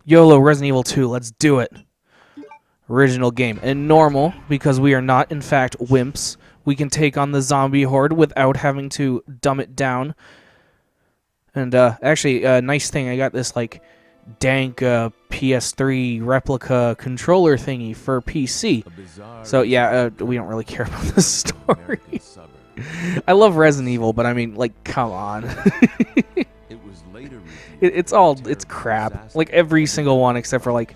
YOLO Resident Evil 2, let's do it. Original game. And normal, because we are not, in fact, wimps. We can take on the zombie horde without having to dumb it down. And actually, nice thing, I got this like dank PS3 replica controller thingy for PC. So yeah, we don't really care about this story. I love Resident Evil, but I mean, like, come on. It's crap. Like every single one except for like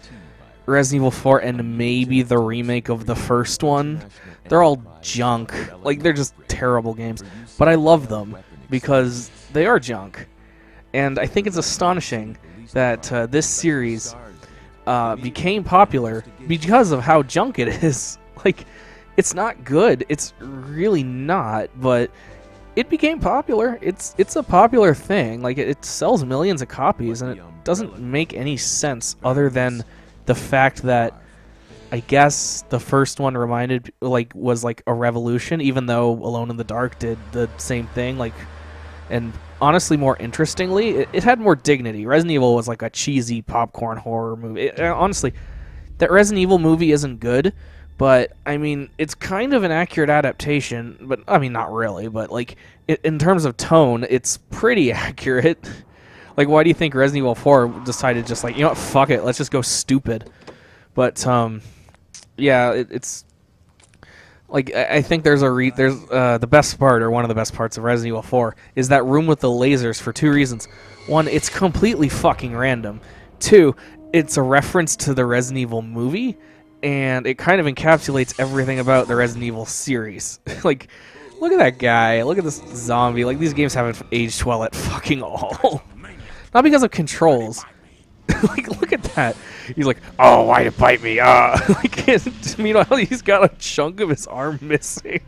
Resident Evil 4 and maybe the remake of the first one. They're all junk. Like, they're just terrible games. But I love them because they are junk. And I think it's astonishing that this series became popular because of how junk it is. Like, it's not good. It's really not, but it became popular. It's a popular thing. Like, it sells millions of copies, and it doesn't make any sense other than the fact that I guess the first one was like a revolution, even though Alone in the Dark did the same thing. Like, and honestly, more interestingly, it had more dignity. Resident Evil was like a cheesy popcorn horror movie. Honestly, that Resident Evil movie isn't good, but I mean, it's kind of an accurate adaptation. But I mean, not really. But like, in terms of tone, it's pretty accurate. Like, why do you think Resident Evil 4 decided just like, you know what, fuck it, let's just go stupid? But yeah, it's like, I think there's the best part, or one of the best parts of Resident Evil 4 is that room with the lasers for two reasons. One, it's completely fucking random. Two, it's a reference to the Resident Evil movie, and it kind of encapsulates everything about the Resident Evil series. Like, look at that guy, look at this zombie. Like, these games haven't aged well at fucking all. Not because of controls. Like, look at that. He's like, oh, why'd it bite me? Like, meanwhile, he's got a chunk of his arm missing.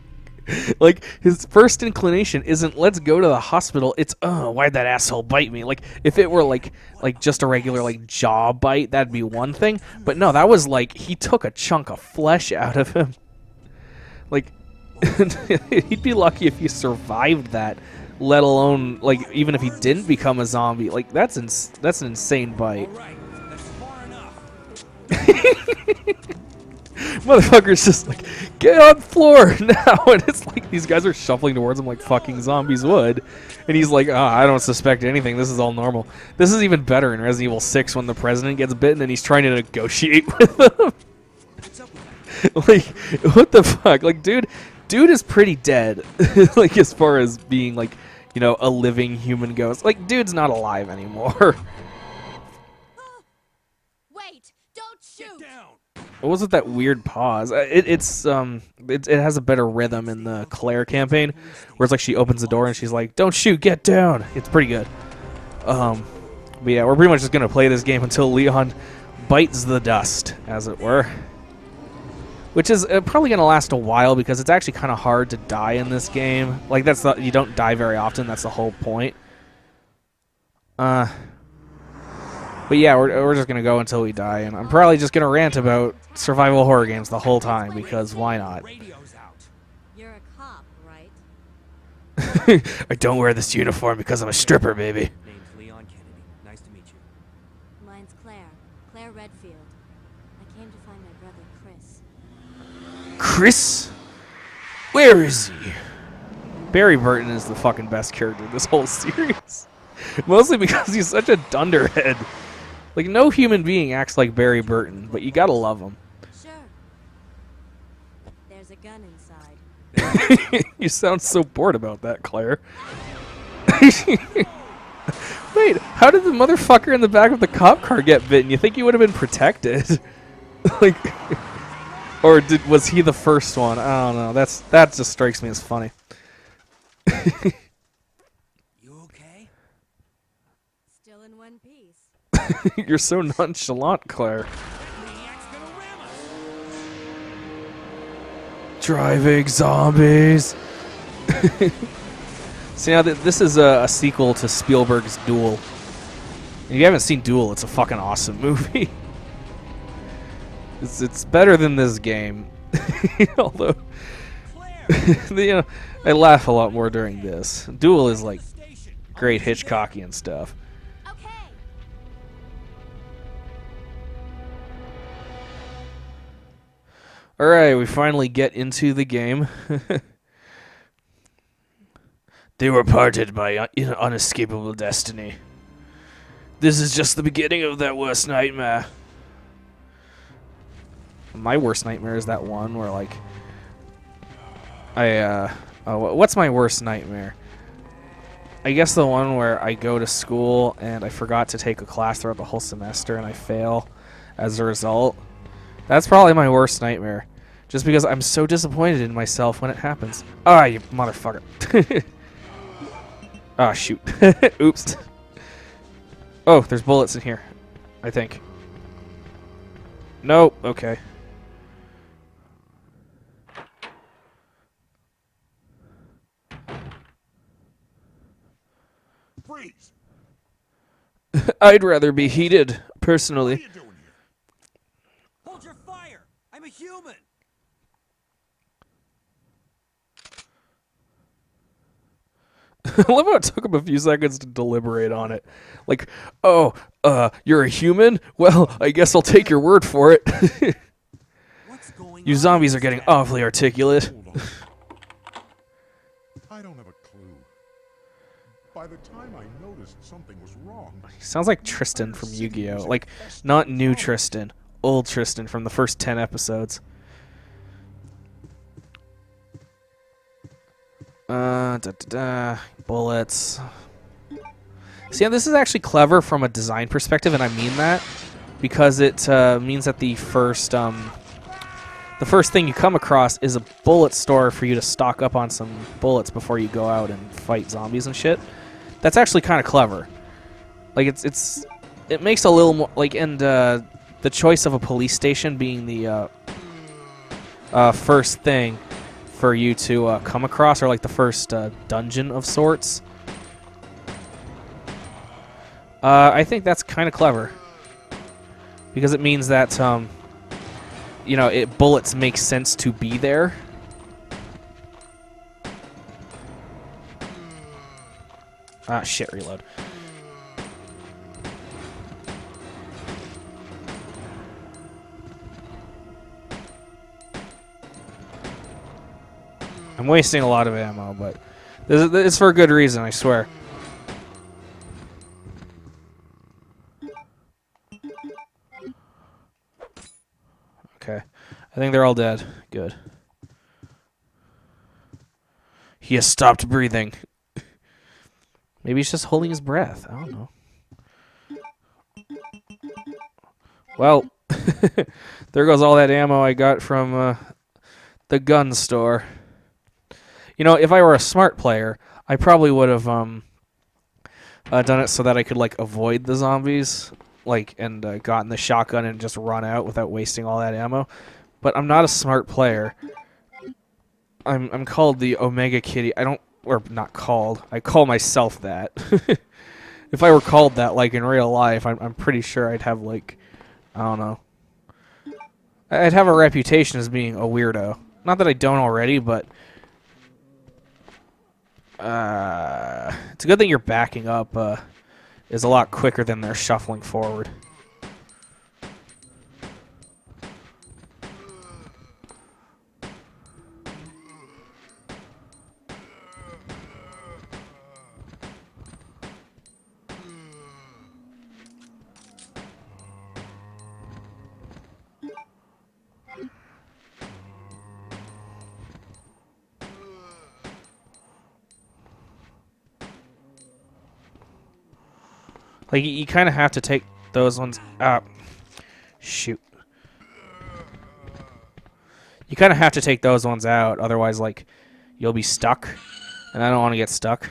Like, his first inclination isn't, let's go to the hospital. It's, oh, why'd that asshole bite me? Like, if it were, like just a regular, like, jaw bite, that'd be one thing. But no, that was, like, he took a chunk of flesh out of him. Like, he'd be lucky if he survived that. Let alone, like, even if he didn't become a zombie. Like, that's an insane bite. Motherfucker's just like, get on the floor now, and it's like these guys are shuffling towards him like fucking zombies would, and he's like, I don't suspect anything, this is all normal. This is even better in Resident Evil 6 when the president gets bitten and he's trying to negotiate with them. Like, what the fuck? Like, dude is pretty dead. Like, as far as being, like, you know, a living human goes. Like, dude's not alive anymore. Wait, don't shoot. What was with that weird pause? It has a better rhythm in the Claire campaign, where it's like she opens the door and she's like, don't shoot, get down. It's pretty good. But yeah, we're pretty much just gonna play this game until Leon bites the dust, as it were. Which is probably going to last a while because it's actually kind of hard to die in this game. Like, you don't die very often. That's the whole point. But yeah, we're just going to go until we die. And I'm probably just going to rant about survival horror games the whole time because why not? You're a cop, right? I don't wear this uniform because I'm a stripper, baby. Name's YOLO. Nice to meet you. Mine's Claire Redfield. I came to find my brother, Chris. Chris? Where is he? Barry Burton is the fucking best character in this whole series. Mostly because he's such a dunderhead. Like, no human being acts like Barry Burton, but you gotta love him. Sure. There's a gun inside. You sound so bored about that, Claire. Wait, how did the motherfucker in the back of the cop car get bitten? You think he would have been protected? Like, or was he the first one? I don't know. That just strikes me as funny. You okay? Still in one piece. You're so nonchalant, Claire. Driving zombies. See, now this is a sequel to Spielberg's Duel. If you haven't seen Duel, it's a fucking awesome movie. It's better than this game. Although, you know, I laugh a lot more during this. Duel is like great Hitchcockian stuff. Okay. Alright, we finally get into the game. They were parted by unescapable destiny. This is just the beginning of their worst nightmare. My worst nightmare is that one where, like, what's my worst nightmare? I guess the one where I go to school and I forgot to take a class throughout the whole semester and I fail as a result. That's probably my worst nightmare. Just because I'm so disappointed in myself when it happens. Ah, you motherfucker. Ah, shoot. Oops. Oh, there's bullets in here, I think. Nope, okay. Freeze! I'd rather be heated, What are personally. you doing here? Hold your fire! I'm a human! I love how it took him a few seconds to deliberate on it. Like, oh, you're a human? Well, I guess I'll take your word for it. What's going You on? zombies are getting awfully articulate. Hold on. I don't have a clue. By the time I noticed something was wrong, He sounds like Tristan from Yu-Gi-Oh! Like, not new Tristan. Old Tristan from the first 10 episodes. Bullets. See, this is actually clever from a design perspective, and I mean that because it means that the first thing you come across is a bullet store for you to stock up on some bullets before you go out and fight zombies and shit. That's actually kind of clever. Like it makes a little more like, and the choice of a police station being the first thing for you to come across, or like the first dungeon of sorts. I think that's kind of clever because it means that bullets make sense to be there. Ah, shit, reload. I'm wasting a lot of ammo, but it's for a good reason, I swear. Okay. I think they're all dead. Good. He has stopped breathing. Maybe he's just holding his breath. I don't know. Well, there goes all that ammo I got from the gun store. You know, if I were a smart player, I probably would have done it so that I could, like, avoid the zombies, like, and gotten the shotgun and just run out without wasting all that ammo. But I'm not a smart player. I'm called the OmegaKitty. Not called. I call myself that. If I were called that, like, in real life, I'm pretty sure I'd have, like, I don't know. I'd have a reputation as being a weirdo. Not that I don't already, but it's a good thing you're backing up is a lot quicker than they're shuffling forward. Like, you kind of have to take those ones out. Shoot. You kind of have to take those ones out, otherwise, like, you'll be stuck. And I don't want to get stuck.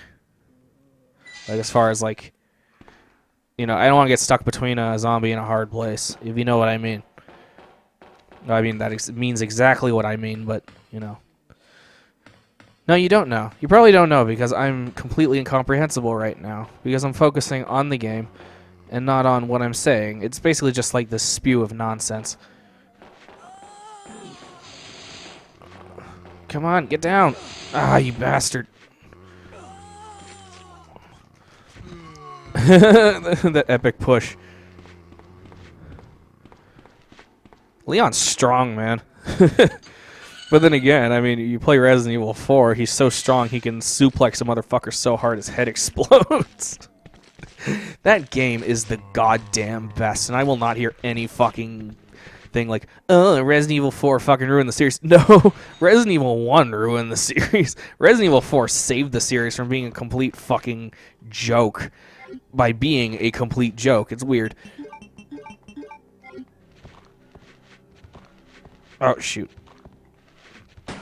Like, as far as, like, I don't want to get stuck between a zombie and a hard place, if you know what I mean. I mean, that means exactly what I mean, but, No, you don't know. You probably don't know because I'm completely incomprehensible right now. Because I'm focusing on the game and not on what I'm saying. It's basically just like this spew of nonsense. Come on, get down. Ah, you bastard. That epic push. Leon's strong, man. But then again, I mean, you play Resident Evil 4, he's so strong he can suplex a motherfucker so hard his head explodes. That game is the goddamn best, and I will not hear any fucking thing like, oh, Resident Evil 4 fucking ruined the series. No, Resident Evil 1 ruined the series. Resident Evil 4 saved the series from being a complete fucking joke by being a complete joke. It's weird. Oh, shoot.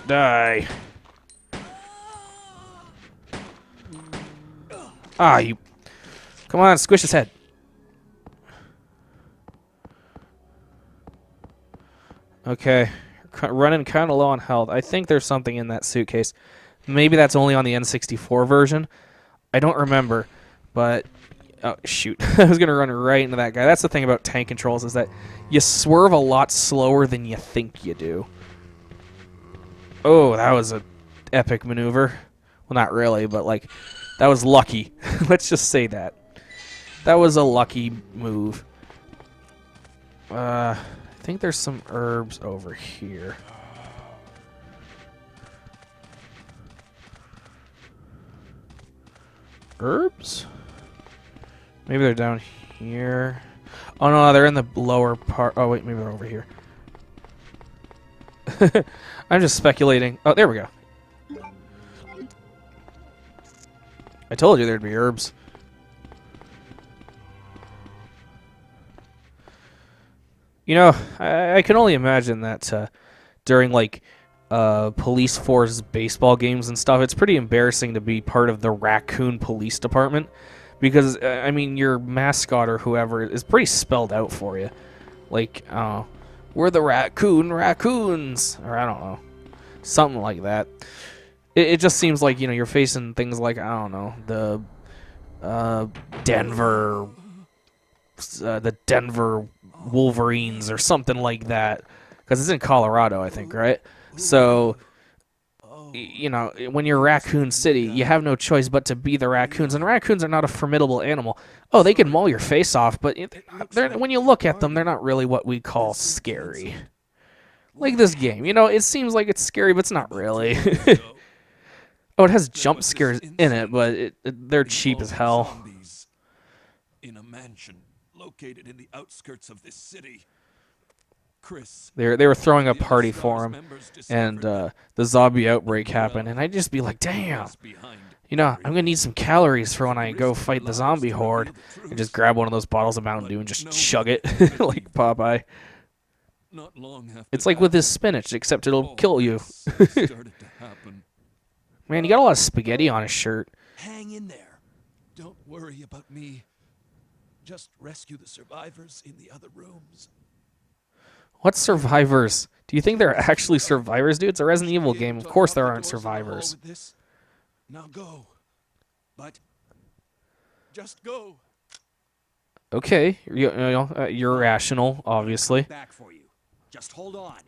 Die. Ah, you... Come on, squish his head. Okay. Running kind of low on health. I think there's something in that suitcase. Maybe that's only on the N64 version. I don't remember. But... Oh, shoot. I was going to run right into that guy. That's the thing about tank controls, is that you swerve a lot slower than you think you do. Oh, that was an epic maneuver. Well, not really, but, like, that was lucky. Let's just say that. That was a lucky move. I think there's some herbs over here. Herbs? Maybe they're down here. Oh, no, they're in the lower part. Oh, wait, maybe they're over here. I'm just speculating. Oh, there we go. I told you there'd be herbs. You know, I can only imagine that during, like, police force baseball games and stuff, it's pretty embarrassing to be part of the raccoon police department. Because, I mean, your mascot or whoever is pretty spelled out for you. Like, we're the raccoons. Or I don't know. Something like that. It just seems like, you know, you're facing things like, I don't know, the Denver Wolverines or something like that. Because it's in Colorado, I think, right? So... You know, when you're Raccoon City, you have no choice but to be the raccoons. And raccoons are not a formidable animal. Oh, they can maul your face off, but when you look at them, they're not really what we call scary. Like this game. You know, it seems like it's scary, but it's not really. Oh, it has jump scares in it, but they're cheap as hell. In a mansion located in the outskirts of this city. Chris, they were throwing a party for him, and the zombie outbreak happened, and I'd just be like, damn, you know, I'm gonna need some calories for when I go fight the zombie horde, and just grab one of those bottles of Mountain Dew and just chug it like Popeye. It's like with this spinach, except it'll kill you. Man, he got a lot of spaghetti on his shirt. Hang in there. Don't worry about me. Just rescue the survivors in the other rooms. What survivors? Do you think they're actually survivors, dude? It's a Resident Evil game. Of course there aren't survivors. Now go. But just go. Okay, you're rational, obviously. Back for you. Just hold on.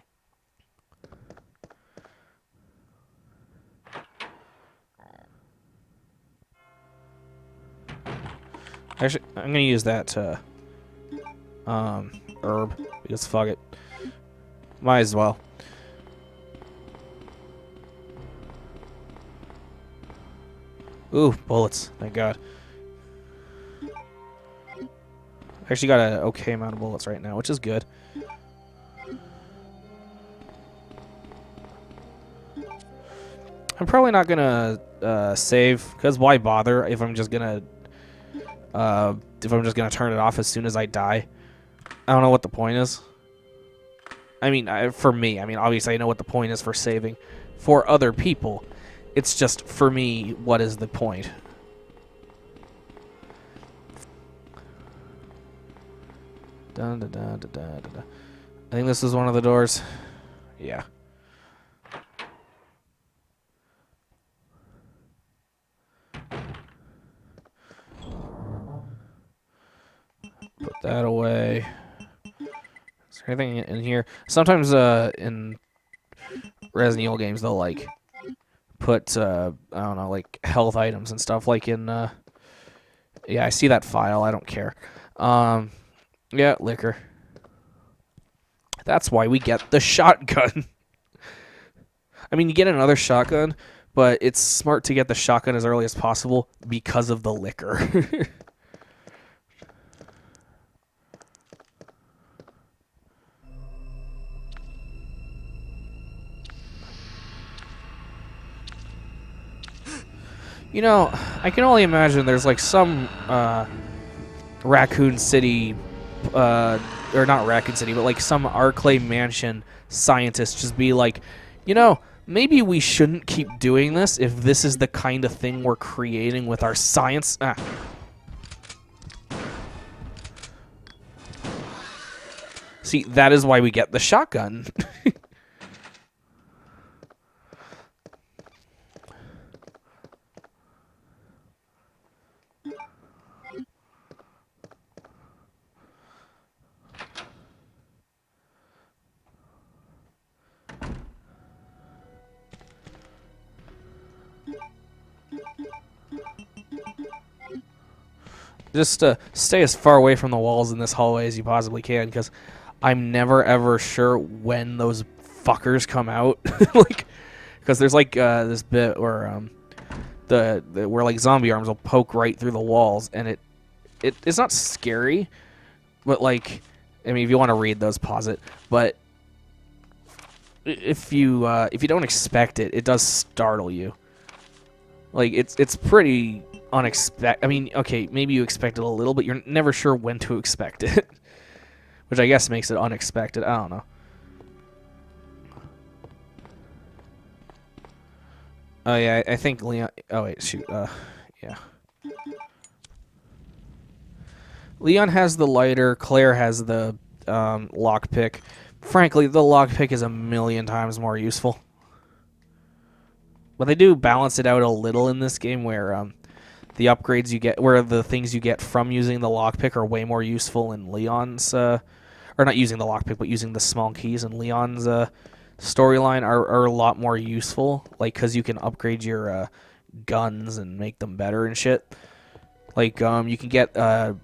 Actually, I'm gonna use that herb because fuck it. Might as well. Ooh, bullets! Thank God. Actually, got an okay amount of bullets right now, which is good. I'm probably not gonna save, because why bother if I'm just gonna turn it off as soon as I die. I don't know what the point is. I mean, for me, I mean, obviously I know what the point is for saving. For other people, it's just, for me, what is the point? Dun, dun, dun, dun, dun, dun. I think this is one of the doors. Yeah. Put that away. Is there anything in here? Sometimes in Resident Evil games they'll like put I don't know, like health items and stuff, like in yeah, I see that file, I don't care. Yeah, liquor. That's why we get the shotgun. I mean, you get another shotgun, but it's smart to get the shotgun as early as possible because of the liquor. You know, I can only imagine there's like some Raccoon City, or not Raccoon City, but like some Arclay Mansion scientist just be like, you know, maybe we shouldn't keep doing this if this is the kind of thing we're creating with our science. See, that is why we get the shotgun. Just stay as far away from the walls in this hallway as you possibly can, because I'm never ever sure when those fuckers come out. Like, because there's like this bit where where like zombie arms will poke right through the walls, and it's not scary, but like, I mean, if you want to read those, pause it. But if you don't expect it, it does startle you. Like, it's pretty unexpected. I mean, okay, maybe you expect it a little, but you're never sure when to expect it. Which I guess makes it unexpected. I don't know. Oh, yeah, I think Leon... Oh, wait, shoot. Yeah. Leon has the lighter. Claire has the lockpick. Frankly, the lockpick is a million times more useful. But they do balance it out a little in this game where the upgrades you get, where the things you get from using the lockpick are way more useful in Leon's, or not using the lockpick, but using the small keys in Leon's storyline are a lot more useful. Like, because you can upgrade your guns and make them better and shit. Like, you can get a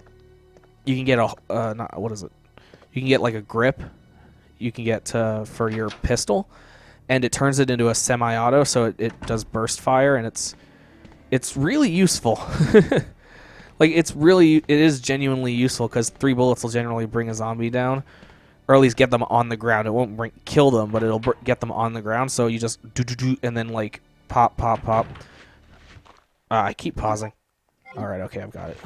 not, what is it? You can get like a grip. You can get for your pistol. And it turns it into a semi-auto, so it does burst fire, and it's really useful. Like, it is genuinely useful, because 3 bullets will generally bring a zombie down, or at least get them on the ground. It won't kill them, but it'll get them on the ground, so you just do, and then, like, pop, pop, pop. I keep pausing. Alright, okay, I've got it.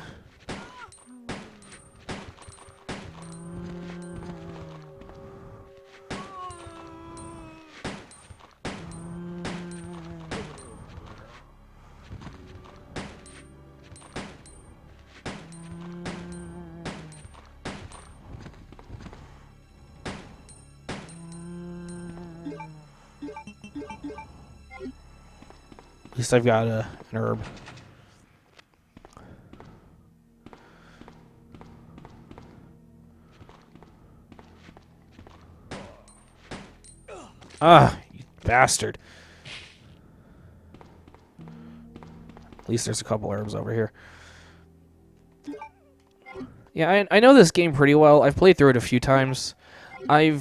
At least I've got an herb. Ah, you bastard. At least there's a couple herbs over here. Yeah, I know this game pretty well. I've played through it a few times. I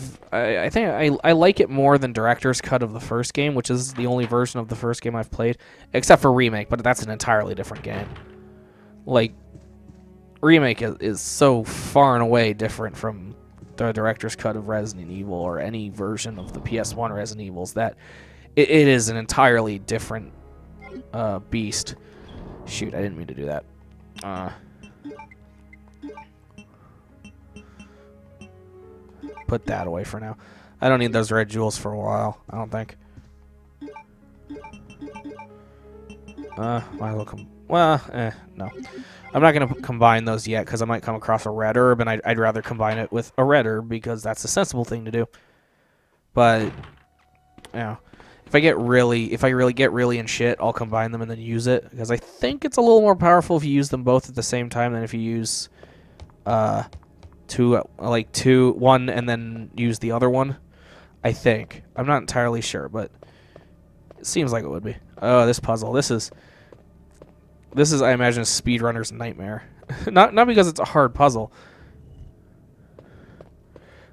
think I like it more than Director's Cut of the first game, which is the only version of the first game I've played, except for Remake, but that's an entirely different game. Like, Remake is so far and away different from the Director's Cut of Resident Evil or any version of the PS1 Resident Evils that it is an entirely different beast. Shoot, I didn't mean to do that. Put that away for now. I don't need those red jewels for a while, I don't think. Might as well no. I'm not going to combine those yet because I might come across a red herb, and I'd rather combine it with a red herb because that's the sensible thing to do. But, you know, if I really get really in shit, I'll combine them and then use it, because I think it's a little more powerful if you use them both at the same time than if you use one and then use the other one. I think. I'm not entirely sure, but it seems like it would be. Oh, this puzzle. This is I imagine a speedrunner's nightmare. not because it's a hard puzzle,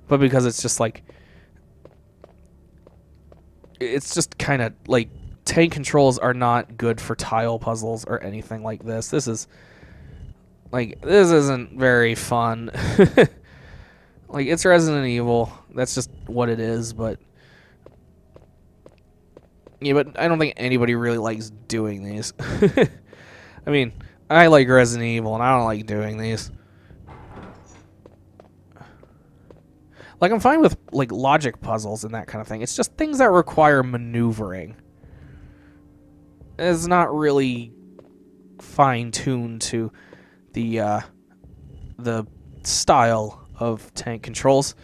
but because it's just like it's just kind of like tank controls are not good for tile puzzles or anything like this. This isn't very fun. Like, it's Resident Evil. That's just what it is, but yeah, but I don't think anybody really likes doing these. I mean, I like Resident Evil and I don't like doing these. Like, I'm fine with like logic puzzles and that kind of thing. It's just things that require maneuvering. It's not really fine-tuned to the style of tank controls.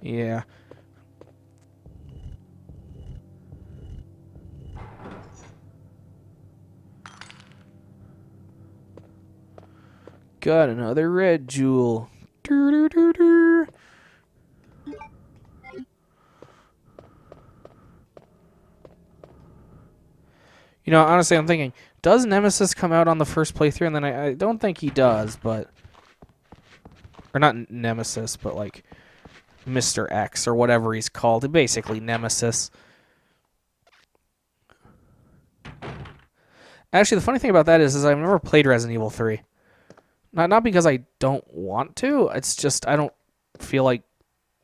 Yeah. Got another red jewel. Doo-doo-doo-doo. You know, honestly, I'm thinking, does Nemesis come out on the first playthrough? And then I don't think he does, but... Or not Nemesis, but like Mr. X or whatever he's called. Basically, Nemesis. Actually, the funny thing about that is I've never played Resident Evil 3. Not because I don't want to. It's just I don't feel like...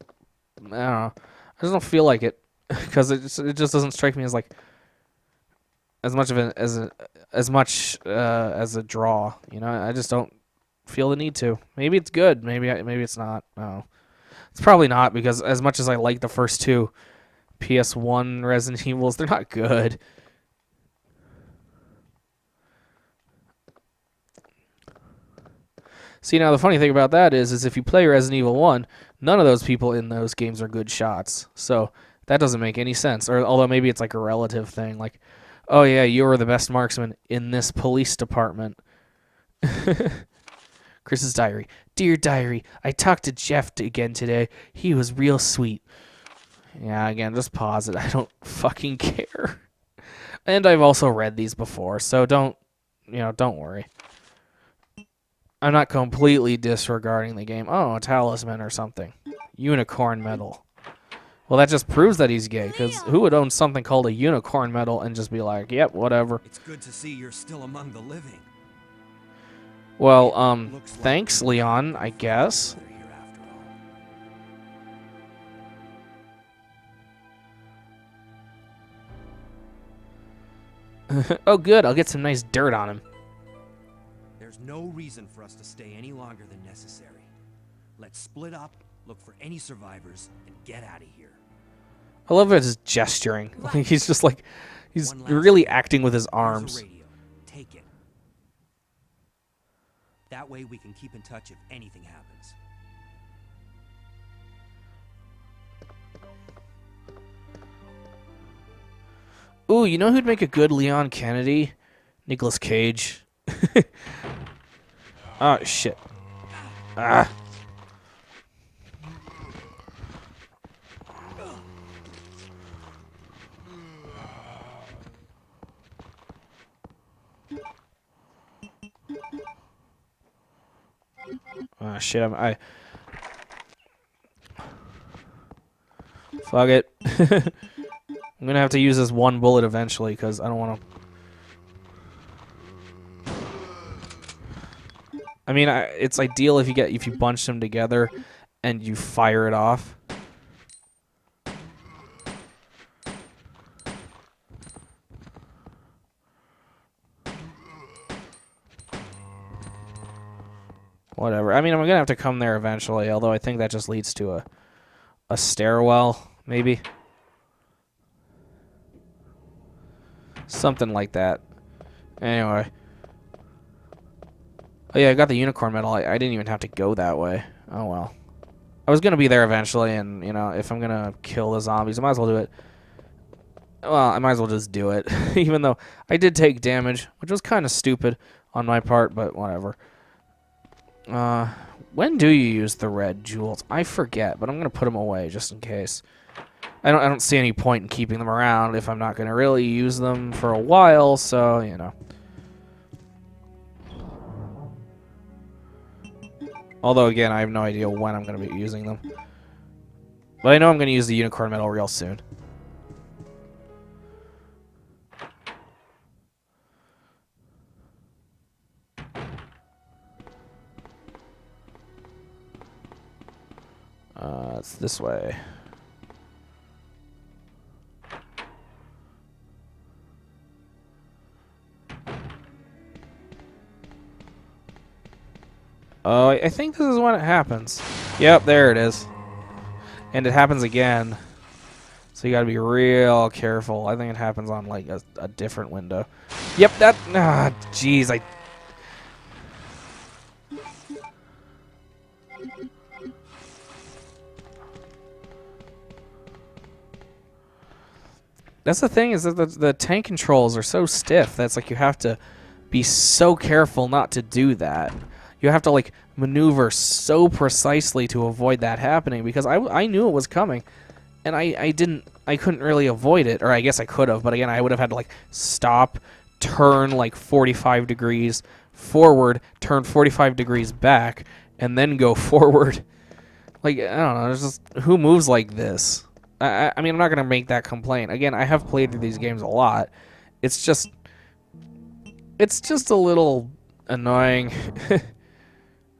I don't know. I just don't feel like it. Because it just doesn't strike me as like... as much as a draw, you know. I just don't feel the need to. Maybe it's good. Maybe it's not. No, it's probably not, because as much as I like the first two PS1 Resident Evils, they're not good. See, now the funny thing about that is if you play Resident Evil 1, none of those people in those games are good shots. So that doesn't make any sense. Or although maybe it's like a relative thing, like, oh yeah, you were the best marksman in this police department. Chris's diary. Dear diary, I talked to Jeff again today. He was real sweet. Yeah, again, just pause it. I don't fucking care. And I've also read these before, so don't worry. I'm not completely disregarding the game. Oh, a talisman or something. Unicorn medal. Well, that just proves that he's gay, because who would own something called a unicorn medal and just be like, yep, whatever. It's good to see you're still among the living. Well, thanks, Leon, I guess. They're here after all. Oh, good, I'll get some nice dirt on him. There's no reason for us to stay any longer than necessary. Let's split up, look for any survivors, and get out of here. I love his gesturing. Like, he's just like, he's really acting with his Here's a arms. radio. Take it. That way we can keep in touch if anything happens. Ooh, you know who'd make a good Leon Kennedy? Nicolas Cage. Oh, shit. Ah. Oh, shit, I... Fuck it. I'm gonna have to use this one bullet eventually, because I don't want to... I mean, it's ideal if you bunch them together and you fire it off. Whatever. I mean, I'm gonna have to come there eventually, although I think that just leads to a stairwell, maybe. Something like that. Anyway. Oh yeah, I got the unicorn medal. I didn't even have to go that way. Oh well. I was gonna be there eventually, and you know, if I'm gonna kill the zombies, I might as well do it. Well, I might as well just do it, even though I did take damage, which was kind of stupid on my part, but whatever. When do you use the red jewels? I forget, but I'm gonna put them away just in case. I don't see any point in keeping them around if I'm not gonna really use them for a while, so you know. Although, again, I have no idea when I'm going to be using them. But I know I'm going to use the unicorn medal real soon. It's this way. Oh, I think this is when it happens. Yep, there it is. And it happens again. So you gotta be real careful. I think it happens on like a different window. Yep, that... Ah, jeez, I... That's the thing, is that the tank controls are so stiff. That's like you have to be so careful not to do that. You have to like maneuver so precisely to avoid that happening, because I knew it was coming, and I couldn't really avoid it, or I guess I could have, but again I would have had to like stop, turn like 45 degrees forward, turn 45 degrees back, and then go forward. Like, I don't know, there's just, who moves like this? I mean, I'm not going to make that complaint. Again, I have played through these games a lot. It's just a little annoying.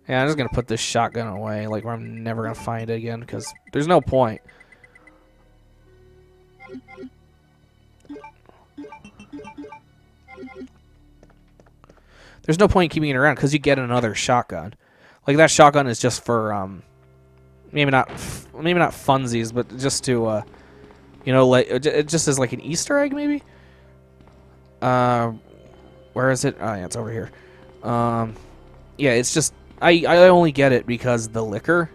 Yeah, I'm just going to put this shotgun away, like, where I'm never going to find it again, because there's no point. There's no point in keeping it around, because you get another shotgun. Like, that shotgun is just for, maybe not funsies, but just to, you know, like, it just is like an Easter egg, maybe? Where is it? Oh, yeah, it's over here. Yeah, it's just, I only get it because the liquor.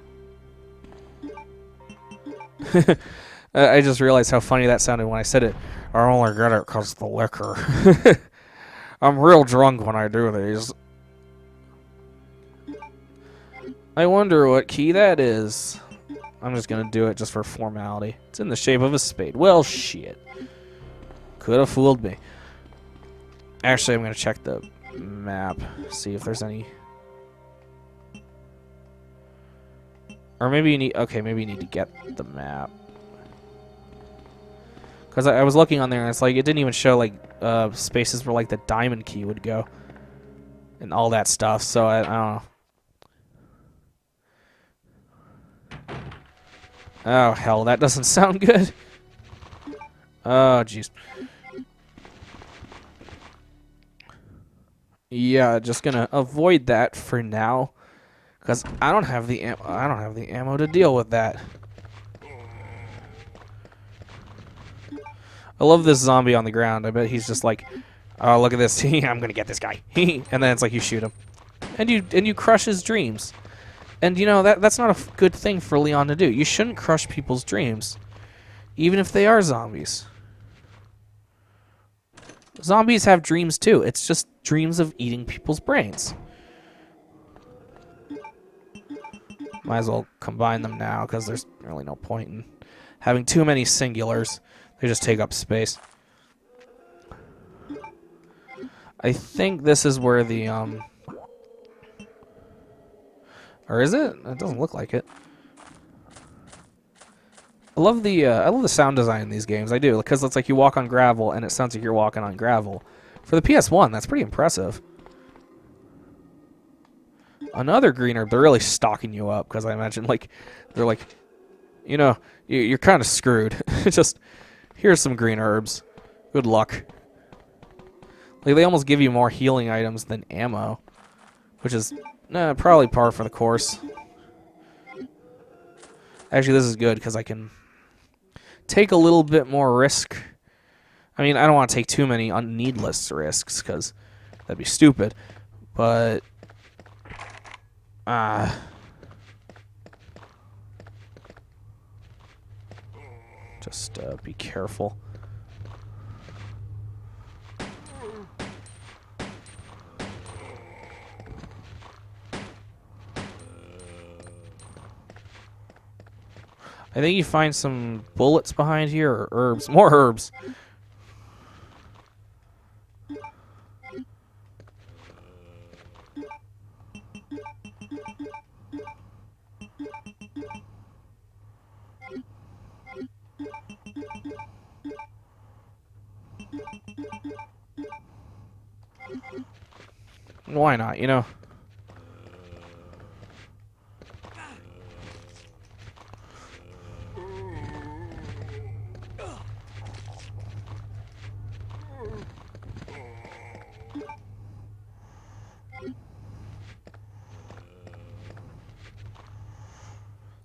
I just realized how funny that sounded when I said it. I only get it because the liquor. I'm real drunk when I do these. I wonder what key that is. I'm just gonna do it just for formality. It's in the shape of a spade. Well, shit. Could have fooled me. Actually, I'm gonna check the map, see if there's any. Or maybe you need. Okay, maybe you need to get the map. Because I was looking on there and it's like it didn't even show like spaces where like the diamond key would go, and all that stuff. So I don't know. Oh, hell, that doesn't sound good. Oh, jeez. Yeah, just gonna avoid that for now, because I don't have the ammo to deal with that. I love this zombie on the ground. I bet he's just like, oh, look at this. I'm gonna get this guy. And then it's like you shoot him, and you crush his dreams. And, you know, that's not a good thing for Leon to do. You shouldn't crush people's dreams, even if they are zombies. Zombies have dreams, too. It's just dreams of eating people's brains. Might as well combine them now, because there's really no point in having too many singulars. They just take up space. I think this is where the, Or is it? It doesn't look like it. I love the sound design in these games. I do, because it's like you walk on gravel and it sounds like you're walking on gravel. For the PS1, that's pretty impressive. Another green herb, they're really stalking you up, because I imagine like they're like, you know, you're kind of screwed. Just here's some green herbs. Good luck. Like they almost give you more healing items than ammo, which is probably par for the course. Actually, this is good because I can take a little bit more risk. I mean, I don't want to take too many needless risks because that'd be stupid. But just be careful. I think you find some bullets behind here, or herbs. More herbs. Why not, you know?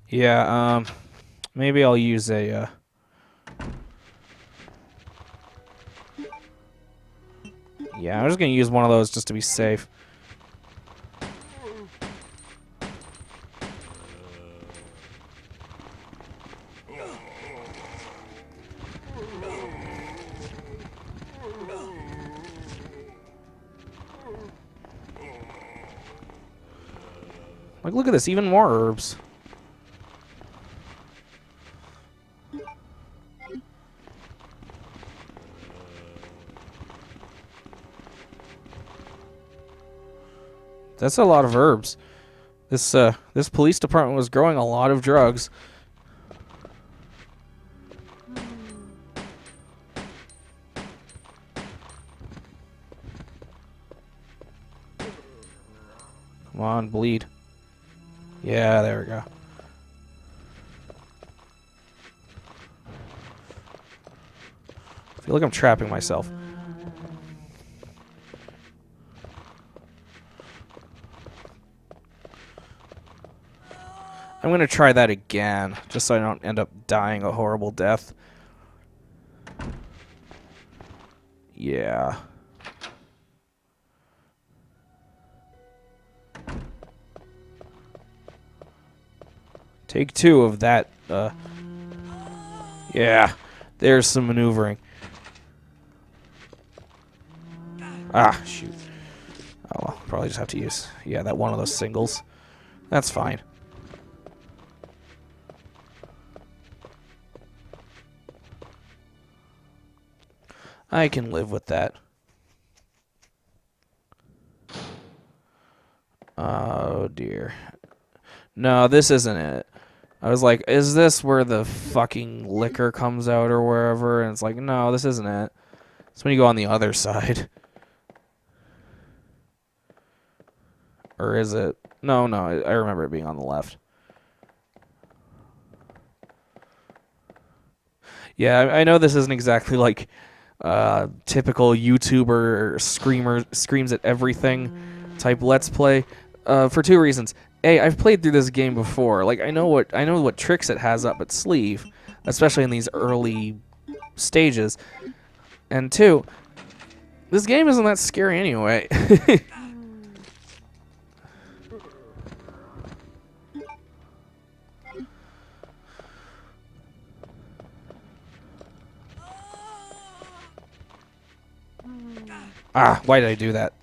Yeah, maybe I'll use a, yeah, I'm just gonna use one of those just to be safe. Like, look at this, even more herbs. That's a lot of herbs. This police department was growing a lot of drugs. Come on, bleed. Yeah, there we go. I feel like I'm trapping myself. I'm gonna try that again, just so I don't end up dying a horrible death. Yeah. Take 2 of that, yeah. There's some maneuvering. Ah, shoot. Oh, well, probably just have to use, yeah, that one of those singles. That's fine. I can live with that. Oh, dear. No, this isn't it. I was like, is this where the fucking liquor comes out or wherever? And it's like, no, this isn't it. It's when you go on the other side. Or is it? No, I remember it being on the left. Yeah, I know this isn't exactly like typical YouTuber screams at everything type Let's Play. For 2 reasons. A, I've played through this game before. Like I know what tricks it has up its sleeve, especially in these early stages. And 2, this game isn't that scary anyway. Ah, why did I do that?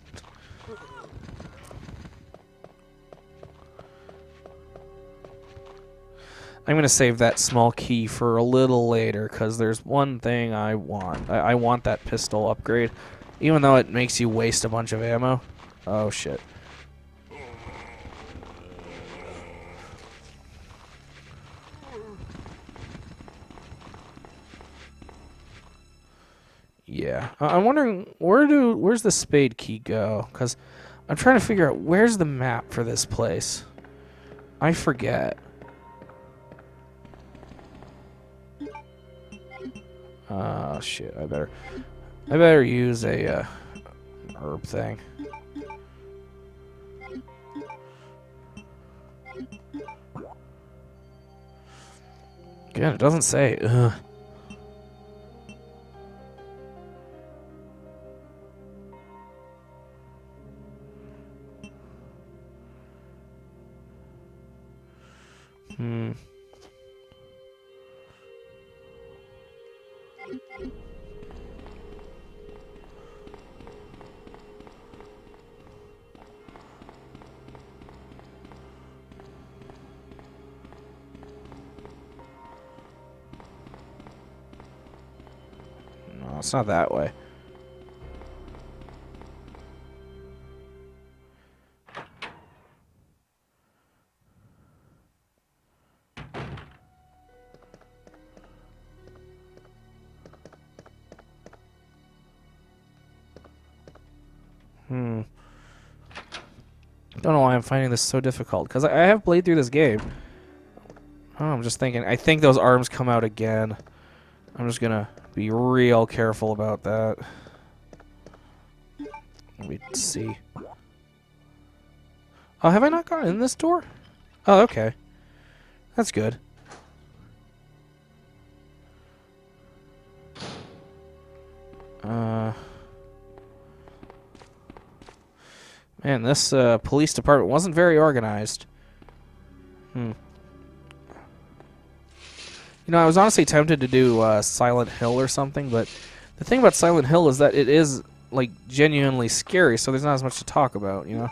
I'm going to save that small key for a little later, because there's one thing I want. I want that pistol upgrade, even though it makes you waste a bunch of ammo. Oh, shit. Yeah. I'm wondering, where's the spade key go? Because I'm trying to figure out, where's the map for this place? I forget. Oh shit! I better use a herb thing. Again, it doesn't say. Ugh. No, it's not that way. Don't know why I'm finding this so difficult, because I have played through this game. Oh, I'm just thinking, I think those arms come out again. I'm just gonna be real careful about that. Let me see. Oh, have I not gone in this door? Oh, okay. That's good. Man, this police department wasn't very organized. You know, I was honestly tempted to do Silent Hill or something, but the thing about Silent Hill is that it is, like, genuinely scary, so there's not as much to talk about, you know?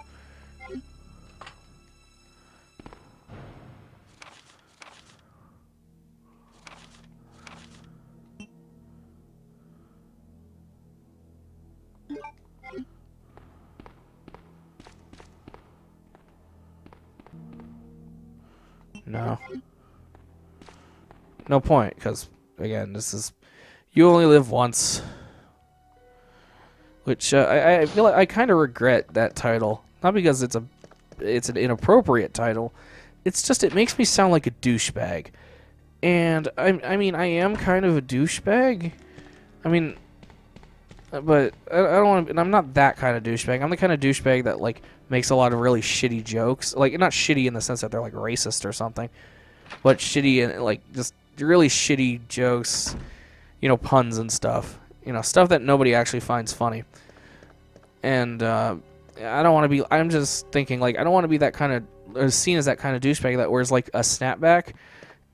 No. No point, because, again, this is... You only live once. Which, I feel like I kind of regret that title. Not because it's an inappropriate title. It's just, it makes me sound like a douchebag. And, I mean, I am kind of a douchebag. I mean... But, I don't want to... And I'm not that kind of douchebag. I'm the kind of douchebag that, like, makes a lot of really shitty jokes. Like, not shitty in the sense that they're, like, racist or something. But shitty and, like, just really shitty jokes. You know, puns and stuff. You know, stuff that nobody actually finds funny. And, I don't want to be... I'm just thinking, like, I don't want to be that kind of... Or seen as that kind of douchebag that wears, like, a snapback.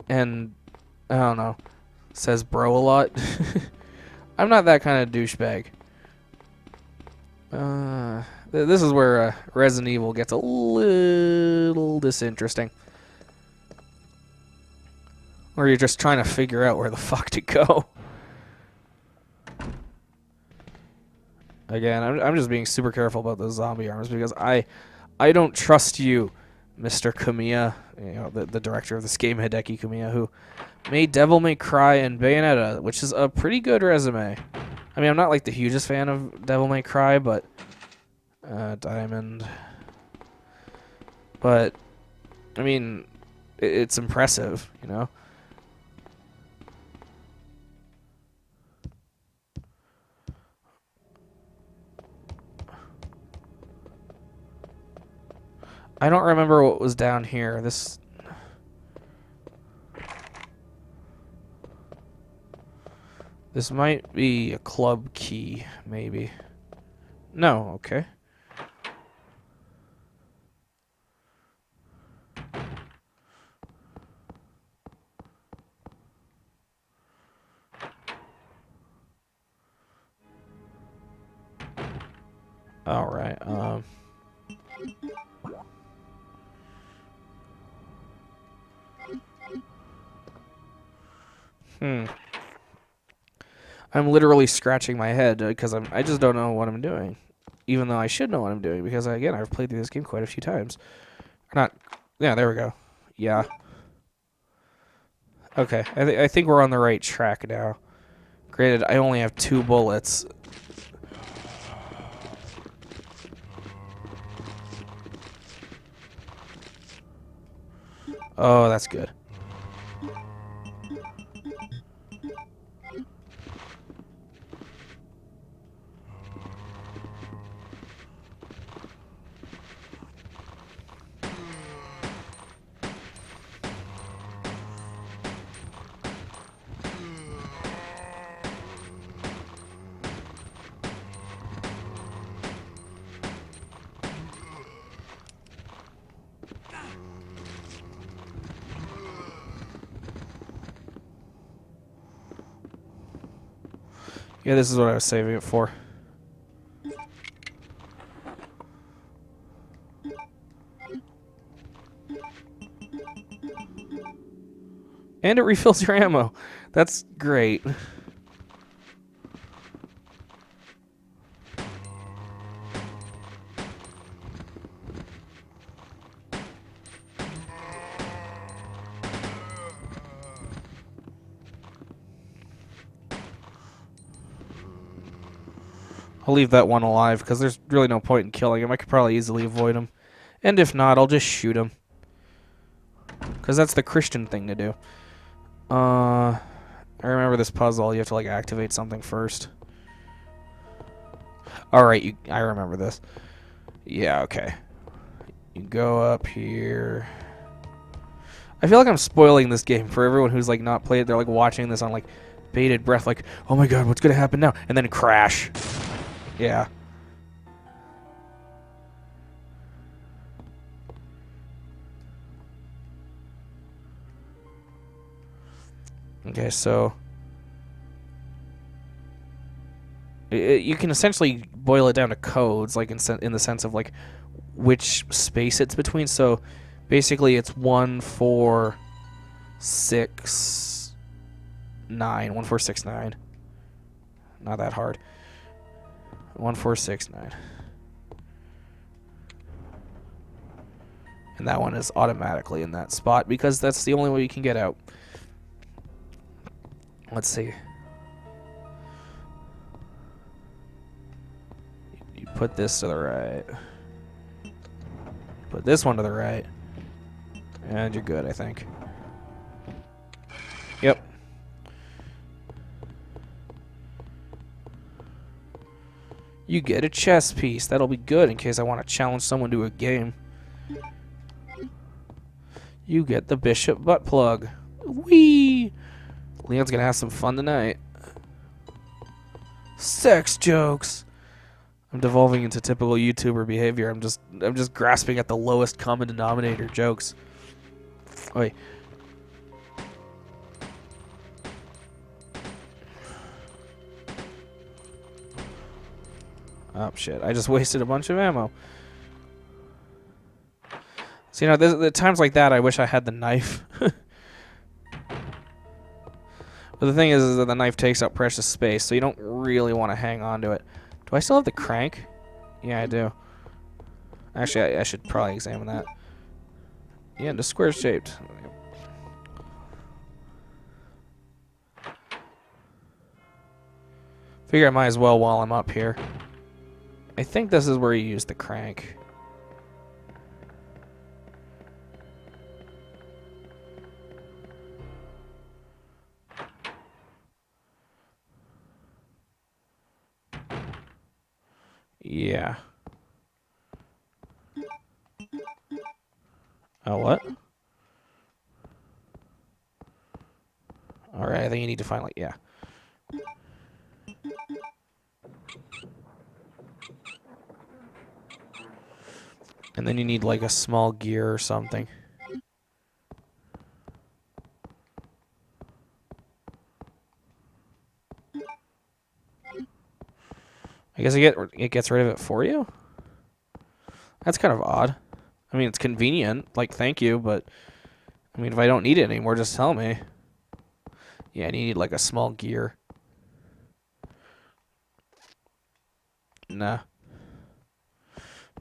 And, I don't know, says bro a lot. I'm not that kind of douchebag. This is where Resident Evil gets a little disinteresting. Where you're just trying to figure out where the fuck to go. Again, I'm just being super careful about those zombie arms because I don't trust you, Mr. Kamiya, you know, the director of this game, Hideki Kamiya, who made Devil May Cry and Bayonetta, which is a pretty good resume. I mean, I'm not like the hugest fan of Devil May Cry, but Diamond. But I mean, it's impressive, you know. I don't remember what was down here. This might be a club key, maybe. No, okay. All right. I'm literally scratching my head because I just don't know what I'm doing. Even though I should know what I'm doing because, again, I've played through this game quite a few times. Not... Yeah, there we go. Yeah. Okay, I think we're on the right track now. Granted, I only have 2 bullets. Oh, that's good. Yeah, this is what I was saving it for. And it refills your ammo. That's great. I'll leave that one alive because there's really no point in killing him. I could probably easily avoid him And if not, I'll just shoot him. Because that's the Christian thing to do. I remember this puzzle. You have to, like, activate something first. Alright, I remember this. Yeah, okay. You go up here. I feel like I'm spoiling this game for everyone who's, like, not played it. They're, like, watching this on, like, bated breath. Like, oh my god, what's gonna happen now? And then crash. Yeah. Okay, so you can essentially boil it down to codes, like in the sense of like which space it's between. So basically, it's 1 4 6 9. 1 4 6 9. Not that hard. 1 4 6 9. And that one is automatically in that spot because that's the only way you can get out. Let's see. You put this to the right. Put this one to the right. And you're good, I think. Yep. You get a chess piece. That'll be good in case I want to challenge someone to a game. You get the bishop butt plug. Whee! Leon's gonna have some fun tonight. Sex jokes. I'm devolving into typical YouTuber behavior. I'm just grasping at the lowest common denominator jokes. Wait. Oh shit! I just wasted a bunch of ammo. So you know, there's times like that I wish I had the knife. But the thing is that the knife takes up precious space, so you don't really want to hang on to it. Do I still have the crank? Yeah, I do. Actually, I should probably examine that. Yeah, it's square-shaped. Figure I might as well while I'm up here. I think this is where you use the crank. Yeah. Oh, what? Alright, I think you need to find, like, yeah. And then you need, like, a small gear or something. I guess it gets rid of it for you? That's kind of odd. I mean, it's convenient. Like, thank you, but... I mean, if I don't need it anymore, just tell me. Yeah, and you need, like, a small gear. Nah.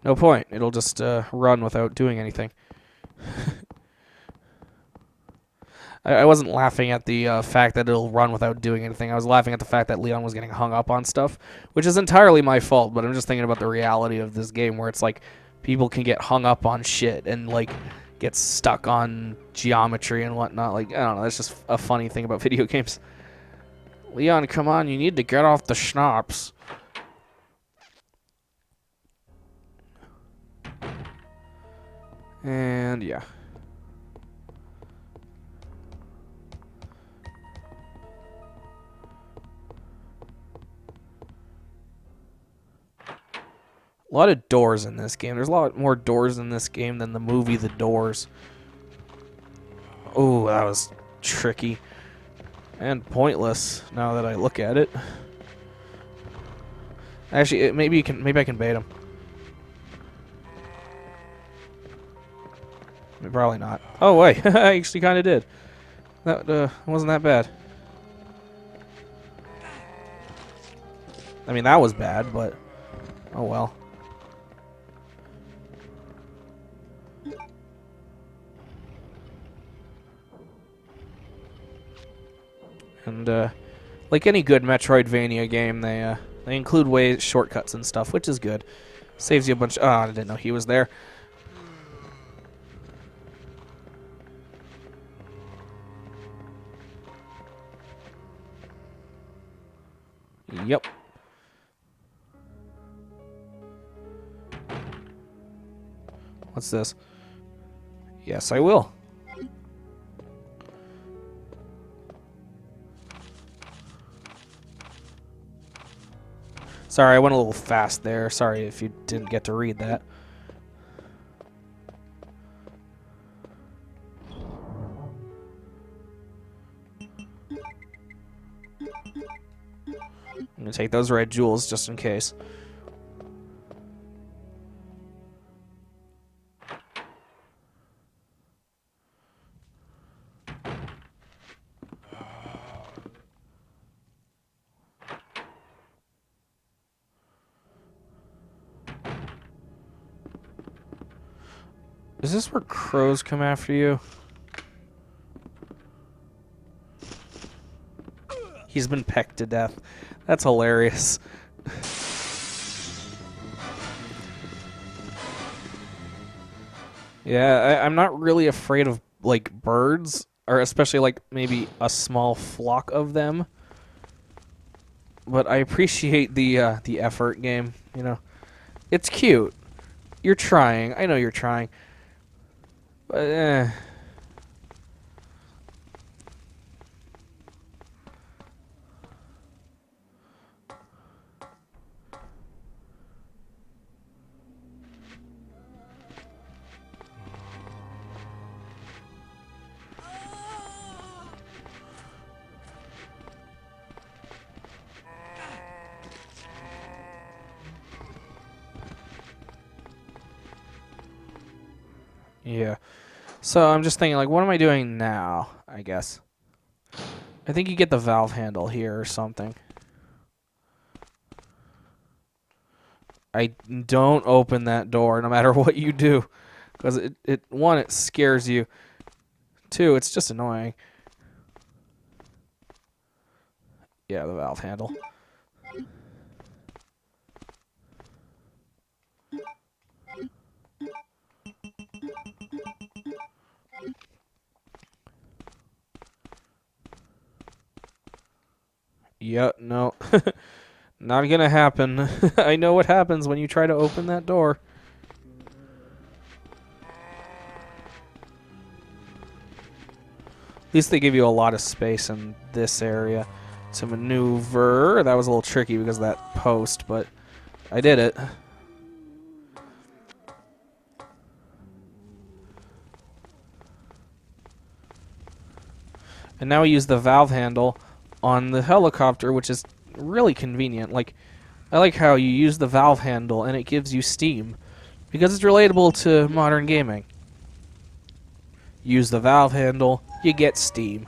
No point. It'll just run without doing anything. I wasn't laughing at the fact that it'll run without doing anything. I was laughing at the fact that Leon was getting hung up on stuff, which is entirely my fault, but I'm just thinking about the reality of this game where it's like people can get hung up on shit and like get stuck on geometry and whatnot. Like, I don't know, that's just a funny thing about video games. Leon, come on, you need to get off the schnapps. And yeah. A lot of doors in this game. There's a lot more doors in this game than the movie The Doors. Oh, that was tricky. And pointless, now that I look at it. Actually, maybe I can bait him. Probably not. Oh, wait. I actually kind of did. That wasn't that bad. I mean, that was bad, but... oh, well. And, like any good Metroidvania game, they include shortcuts and stuff, which is good. Saves you a bunch... oh, I didn't know he was there. Yep. What's this? Yes, I will. Sorry, I went a little fast there. Sorry if you didn't get to read that. I'm gonna take those red jewels just in case. Is this where crows come after you? He's been pecked to death. That's hilarious. Yeah, I'm not really afraid of, like, birds, or especially, like, maybe a small flock of them. But I appreciate the effort, game, you know. It's cute. You're trying. I know you're trying. But, yeah. So I'm just thinking, like, what am I doing now, I guess? I think you get the valve handle here or something. I don't open that door no matter what you do. Because one, it scares you. Two, it's just annoying. Yeah, the valve handle. Yeah, no. Not gonna happen. I know what happens when you try to open that door. At least they give you a lot of space in this area to maneuver. That was a little tricky because of that post, but I did it. And now we use the valve handle on the helicopter, which is really convenient. Like, I like how you use the valve handle and it gives you steam, because it's relatable to modern gaming. Use the valve handle, you get steam.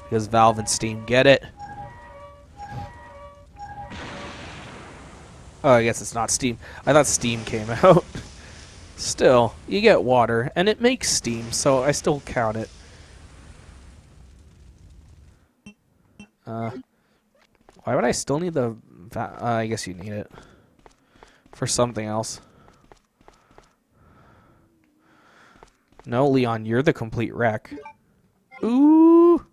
Because valve and steam, get it? Oh, I guess it's not steam. I thought steam came out. Still, you get water, and it makes steam, so I still count it. Why would I still need the... I guess you need it. For something else. No, Leon, you're the complete wreck. Ooh!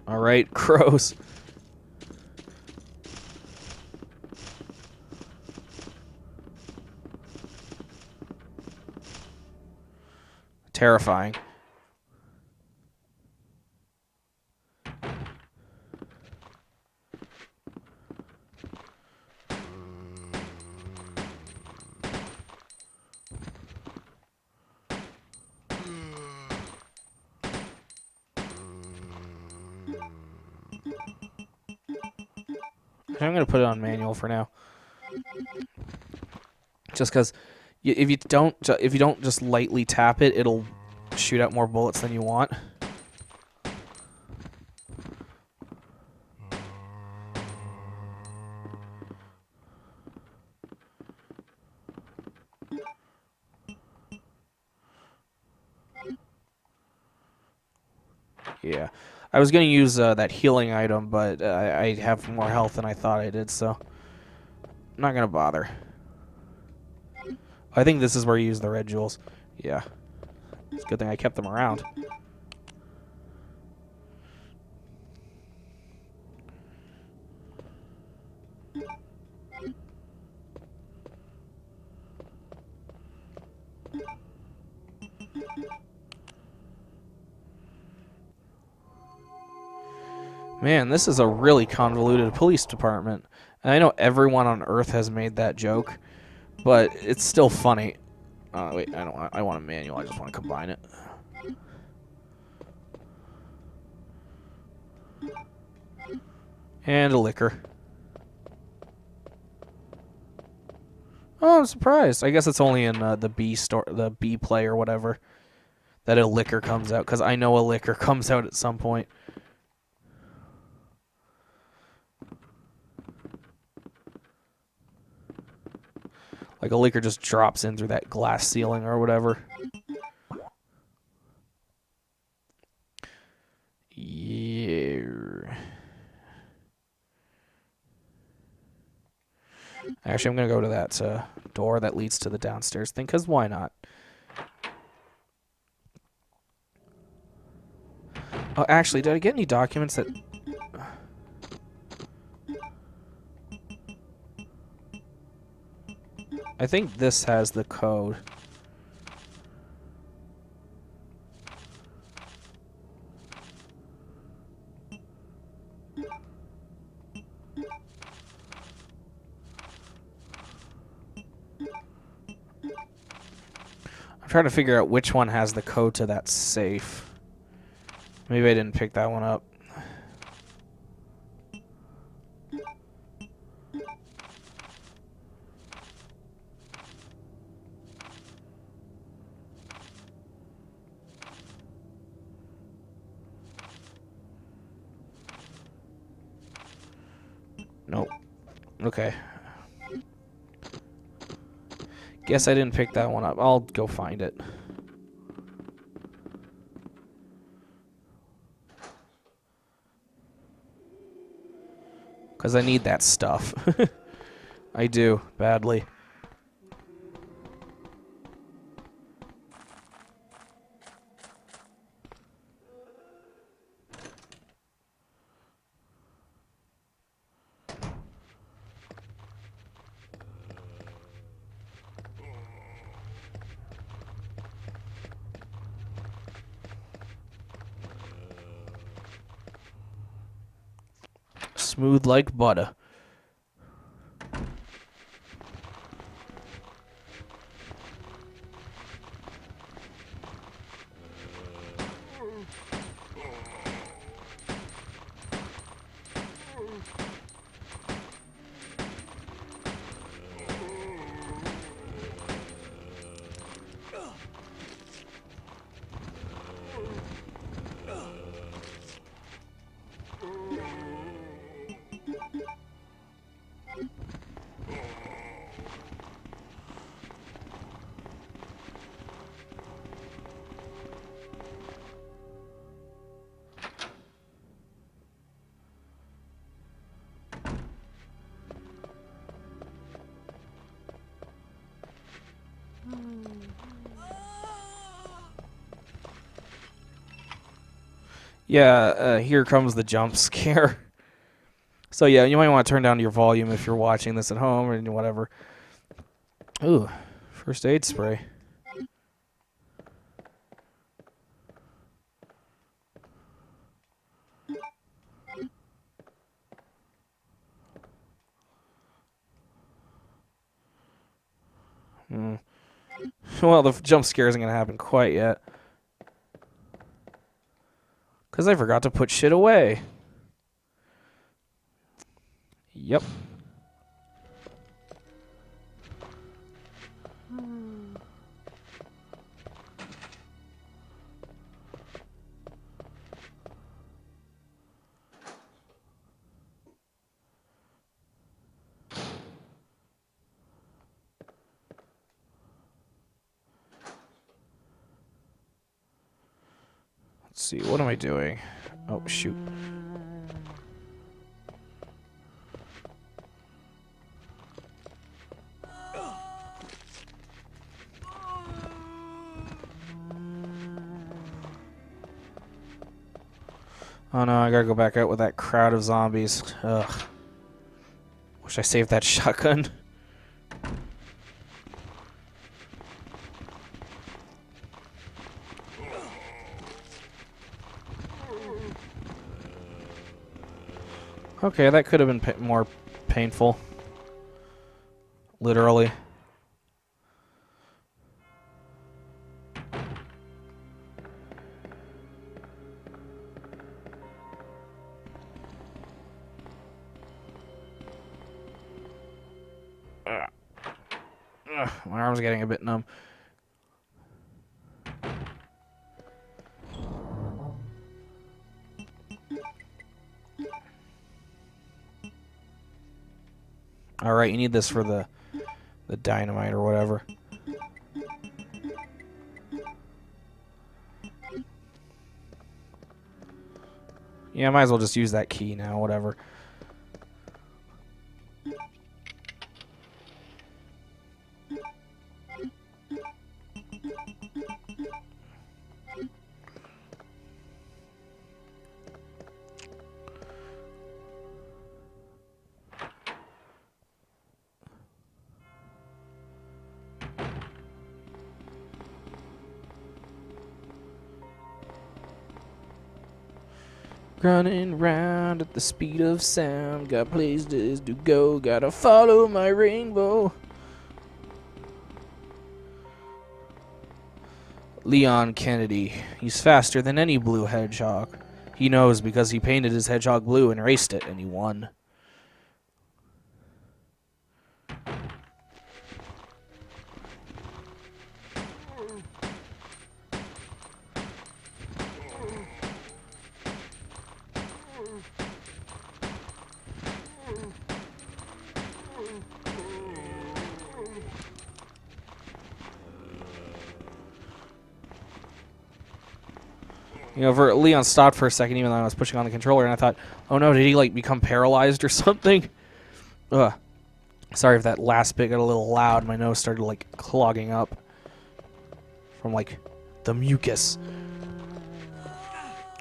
Alright, crows. Terrifying. I'm going to put it on manual for now. Just because if you don't just lightly tap it, it'll shoot out more bullets than you want. Yeah. I was going to use that healing item, but I have more health than I thought I did, so I'm not going to bother. I think this is where you use the red jewels. Yeah. It's a good thing I kept them around. Man, this is a really convoluted police department. And I know everyone on Earth has made that joke, but it's still funny. Wait, I don't want. I want a manual. I just want to combine it. And a liquor. Oh, I'm surprised. I guess it's only in the B store, the B play or whatever, that a liquor comes out. Because I know a liquor comes out at some point. Like a liquor just drops in through that glass ceiling or whatever. Yeah. Actually, I'm going to go to that door that leads to the downstairs thing, because why not? Oh, actually, did I get any documents that... I think this has the code. I'm trying to figure out which one has the code to that safe. Maybe I didn't pick that one up. Nope. Okay. Guess I didn't pick that one up. I'll go find it. Because I need that stuff. I do, badly. Smooth like butter. Yeah, here comes the jump scare. So yeah, you might want to turn down your volume if you're watching this at home or whatever. Ooh, first aid spray. Well, the jump scare isn't going to happen quite yet. Because I forgot to put shit away. Yep. Let's see, what am I doing? Oh, shoot. Oh no, I gotta go back out with that crowd of zombies. Ugh. Wish I saved that shotgun. Okay, that could have been more painful. Literally. My arm's getting a bit numb. Alright, you need this for the dynamite or whatever. Yeah, I might as well just use that key now, whatever. Running round at the speed of sound, got places to go, gotta follow my rainbow. Leon Kennedy. He's faster than any blue hedgehog. He knows because he painted his hedgehog blue and raced it, and he won. You know, Leon stopped for a second even though I was pushing on the controller, and I thought, oh no, did he, like, become paralyzed or something? Ugh. Sorry if that last bit got a little loud. My nose started, like, clogging up from, like, the mucus.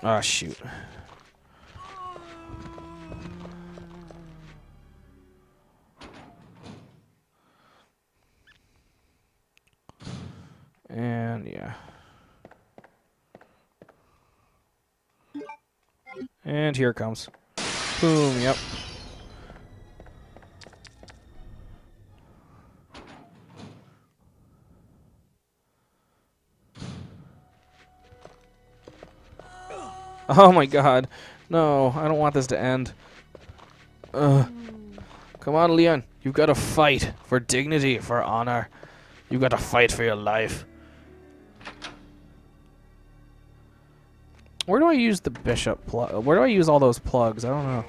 Ah, shoot. And, yeah. And here it comes. Boom, yep. Oh my god. No, I don't want this to end. Come on, Leon. You've got to fight for dignity, for honor. You've got to fight for your life. Where do I use the bishop plug? Where do I use all those plugs? I don't know.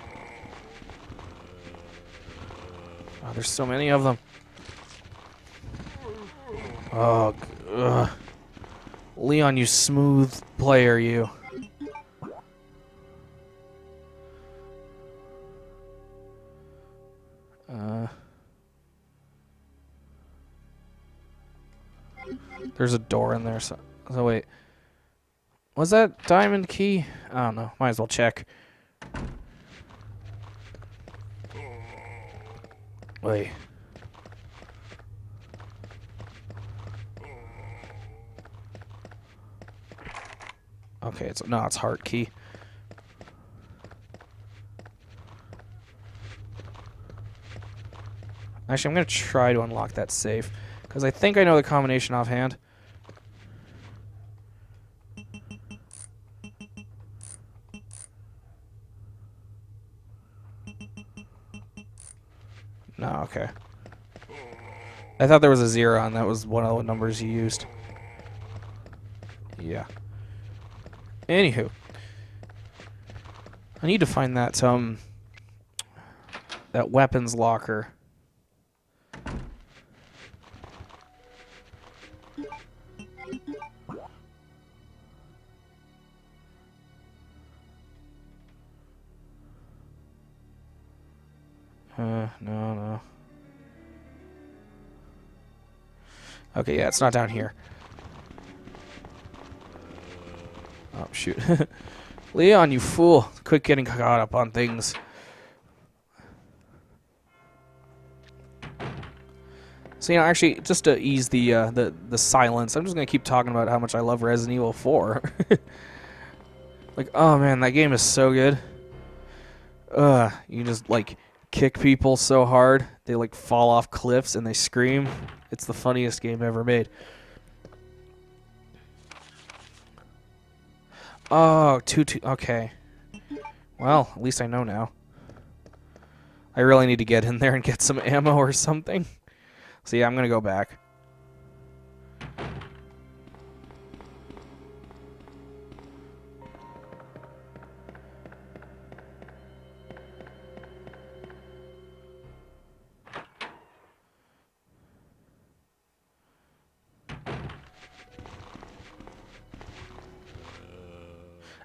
Oh, there's so many of them. Oh, ugh. Leon, you smooth player, you. There's a door in there, so wait. Was that diamond key? I don't know. Might as well check. Wait. Okay, it's heart key. Actually, I'm gonna try to unlock that safe because I think I know the combination offhand. No, okay. I thought there was a 0 and that was one of the numbers you used. Yeah. Anywho. I need to find that weapons locker. No. Okay, yeah, it's not down here. Oh, shoot. Leon, you fool. Quit getting caught up on things. So, actually, just to ease the silence, I'm just going to keep talking about how much I love Resident Evil 4. Like, oh man, that game is so good. You can just, like, kick people so hard, they, like, fall off cliffs and they scream. It's the funniest game ever made. Oh, two. Okay. Well, at least I know now. I really need to get in there and get some ammo or something. So yeah, I'm gonna go back.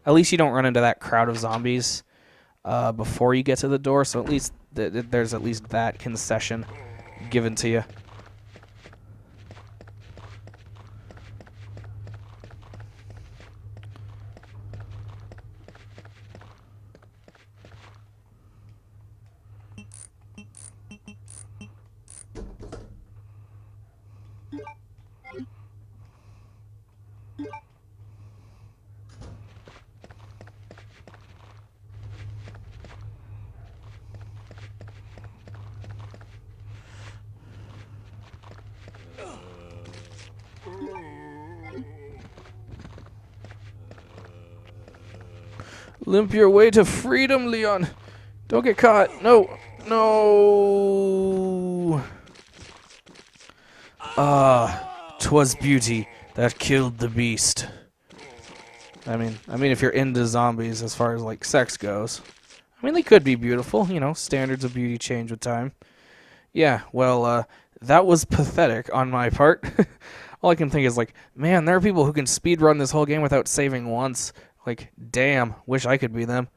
At least you don't run into that crowd of zombies before you get to the door, so at least there's at least that concession given to you. Limp your way to freedom, Leon. Don't get caught. No. 'Twas beauty that killed the beast. I mean, if you're into zombies as far as, like, sex goes. I mean, they could be beautiful, standards of beauty change with time. Yeah, well, that was pathetic on my part. All I can think is, like, man, there are people who can speedrun this whole game without saving once. Like, damn, wish I could be them.